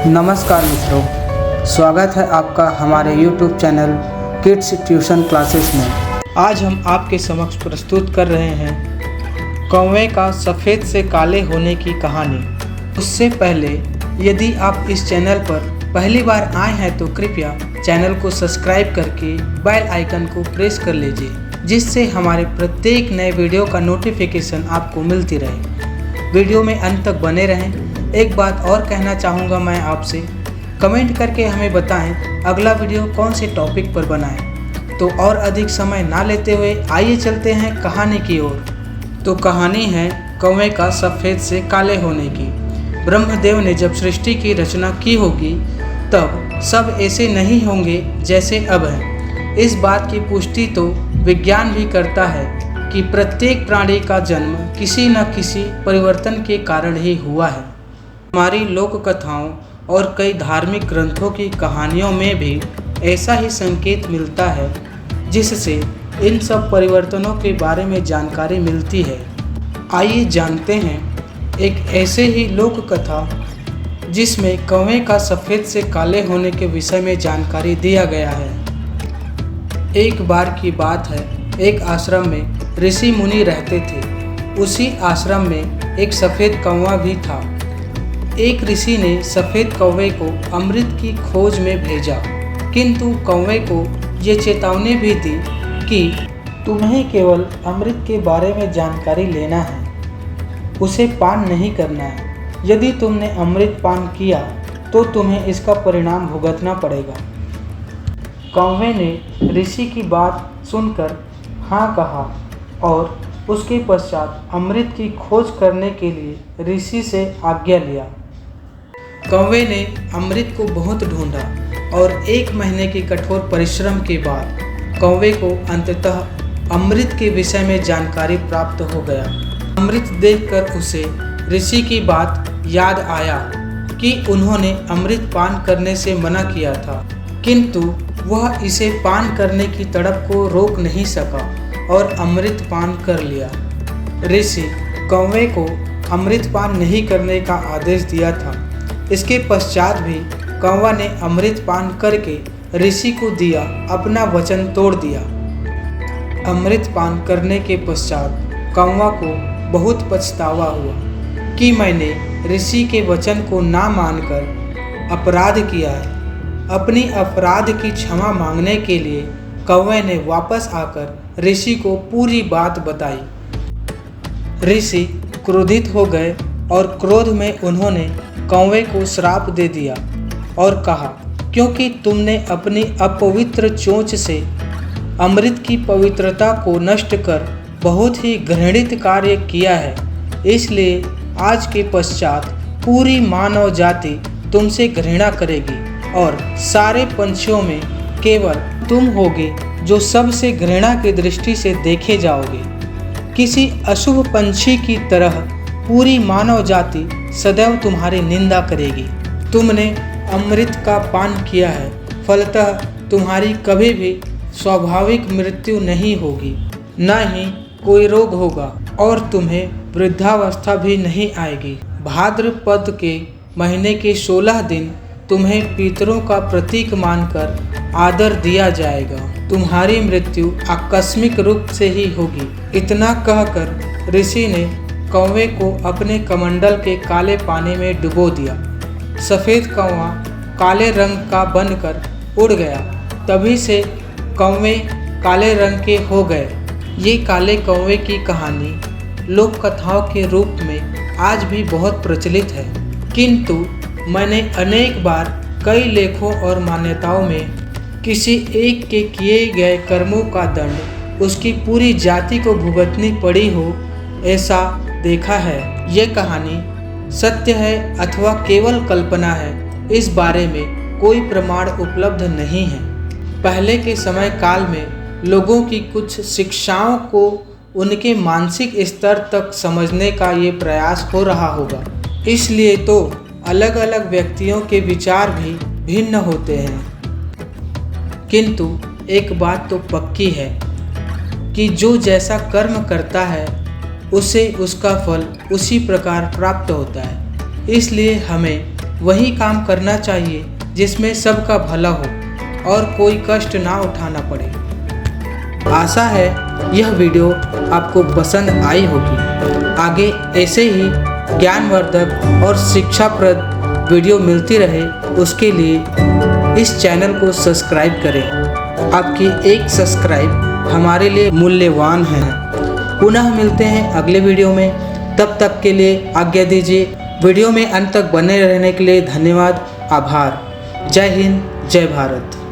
नमस्कार मित्रों, स्वागत है आपका हमारे YouTube channel kids tuition classes में। आज हम आपके समक्ष प्रस्तुत कर रहे हैं कौवे का सफ़ेद से काले होने की कहानी। उससे पहले यदि आप इस चैनल पर पहली बार आए हैं तो कृपया चैनल को सब्सक्राइब करके बेल आइकन को प्रेस कर लीजिए, जिससे हमारे प्रत्येक नए वीडियो का नोटिफिकेशन आपको मिलती रहे। वीडियो में अंत तक बने रहें। एक बात और कहना चाहूँगा मैं आपसे, कमेंट करके हमें बताएं अगला वीडियो कौन से टॉपिक पर बनाएं। तो और अधिक समय ना लेते हुए आइए चलते हैं कहानी की ओर। तो कहानी है कौवे का सफ़ेद से काले होने की। ब्रह्मदेव ने जब सृष्टि की रचना की होगी तब सब ऐसे नहीं होंगे जैसे अब हैं। इस बात की पुष्टि तो विज्ञान भी करता है कि प्रत्येक प्राणी का जन्म किसी न किसी परिवर्तन के कारण ही हुआ है। हमारी लोक कथाओं और कई धार्मिक ग्रंथों की कहानियों में भी ऐसा ही संकेत मिलता है, जिससे इन सब परिवर्तनों के बारे में जानकारी मिलती है। आइए जानते हैं एक ऐसे ही लोक कथा जिसमें कौवे का सफ़ेद से काले होने के विषय में जानकारी दिया गया है। एक बार की बात है, एक आश्रम में ऋषि मुनि रहते थे। उसी आश्रम में एक सफ़ेद कौवा भी था। एक ऋषि ने सफ़ेद कौवे को अमृत की खोज में भेजा, किंतु कौवे को ये चेतावनी भी दी कि तुम्हें केवल अमृत के बारे में जानकारी लेना है, उसे पान नहीं करना है। यदि तुमने अमृत पान किया तो तुम्हें इसका परिणाम भुगतना पड़ेगा। कौवे ने ऋषि की बात सुनकर हाँ कहा और उसके पश्चात अमृत की खोज करने के लिए ऋषि से आज्ञा लिया। कौवे ने अमृत को बहुत ढूंढा और 1 महीने के कठोर परिश्रम के बाद कौवे को अंततः अमृत के विषय में जानकारी प्राप्त हो गया। अमृत देखकर उसे ऋषि की बात याद आया कि उन्होंने अमृत पान करने से मना किया था, किंतु वह इसे पान करने की तड़प को रोक नहीं सका और अमृत पान कर लिया। ऋषि कौवे को अमृत पान नहीं करने का आदेश दिया था। इसके पश्चात भी कौवा ने अमृत पान करके ऋषि को दिया, अपना वचन तोड़ दिया। अमृत पान करने के पश्चात कौवा को बहुत पछतावा हुआ कि मैंने ऋषि के वचन को ना मानकर अपराध किया है। अपनी अपराध की क्षमा मांगने के लिए कौवे ने वापस आकर ऋषि को पूरी बात बताई। ऋषि क्रोधित हो गए और क्रोध में उन्होंने कौवे को श्राप दे दिया और कहा, क्योंकि तुमने अपनी अपवित्र चोंच से अमृत की पवित्रता को नष्ट कर बहुत ही घृणित कार्य किया है, इसलिए आज के पश्चात पूरी मानव जाति तुमसे घृणा करेगी और सारे पंछियों में केवल तुम होगे जो सबसे घृणा की दृष्टि से देखे जाओगे। किसी अशुभ पंछी की तरह पूरी मानव जाति सदैव तुम्हारी निंदा करेगी। तुमने अमृत का पान किया है, फलतः तुम्हारी कभी भी स्वाभाविक मृत्यु नहीं होगी, न ही कोई रोग होगा और तुम्हें वृद्धावस्था भी नहीं आएगी। भाद्रपद के महीने के 16 दिन तुम्हें पितरों का प्रतीक मानकर आदर दिया जाएगा। तुम्हारी मृत्यु आकस्मिक रूप से ही होगी। इतना कहकर ऋषि ने कौवे को अपने कमंडल के काले पानी में डुबो दिया। सफ़ेद कौवा काले रंग का बनकर उड़ गया। तभी से कौवे काले रंग के हो गए। ये काले कौवे की कहानी लोक कथाओं के रूप में आज भी बहुत प्रचलित है, किंतु मैंने अनेक बार कई लेखों और मान्यताओं में किसी एक के किए गए कर्मों का दंड उसकी पूरी जाति को भुगतनी पड़ी हो, ऐसा देखा है। ये कहानी सत्य है अथवा केवल कल्पना है, इस बारे में कोई प्रमाण उपलब्ध नहीं है। पहले के समय काल में लोगों की कुछ शिक्षाओं को उनके मानसिक स्तर तक समझने का ये प्रयास हो रहा होगा, इसलिए तो अलग अलग व्यक्तियों के विचार भी भिन्न होते हैं। किंतु एक बात तो पक्की है कि जो जैसा कर्म करता है उसे उसका फल उसी प्रकार प्राप्त होता है। इसलिए हमें वही काम करना चाहिए जिसमें सबका भला हो और कोई कष्ट ना उठाना पड़े। आशा है यह वीडियो आपको पसंद आई होगी। आगे ऐसे ही ज्ञानवर्धक और शिक्षाप्रद वीडियो मिलती रहे, उसके लिए इस चैनल को सब्सक्राइब करें। आपकी एक सब्सक्राइब हमारे लिए मूल्यवान है। पुनः मिलते हैं अगले वीडियो में, तब तक के लिए आज्ञा दीजिए। वीडियो में अंत तक बने रहने के लिए धन्यवाद, आभार। जय हिंद, जय भारत।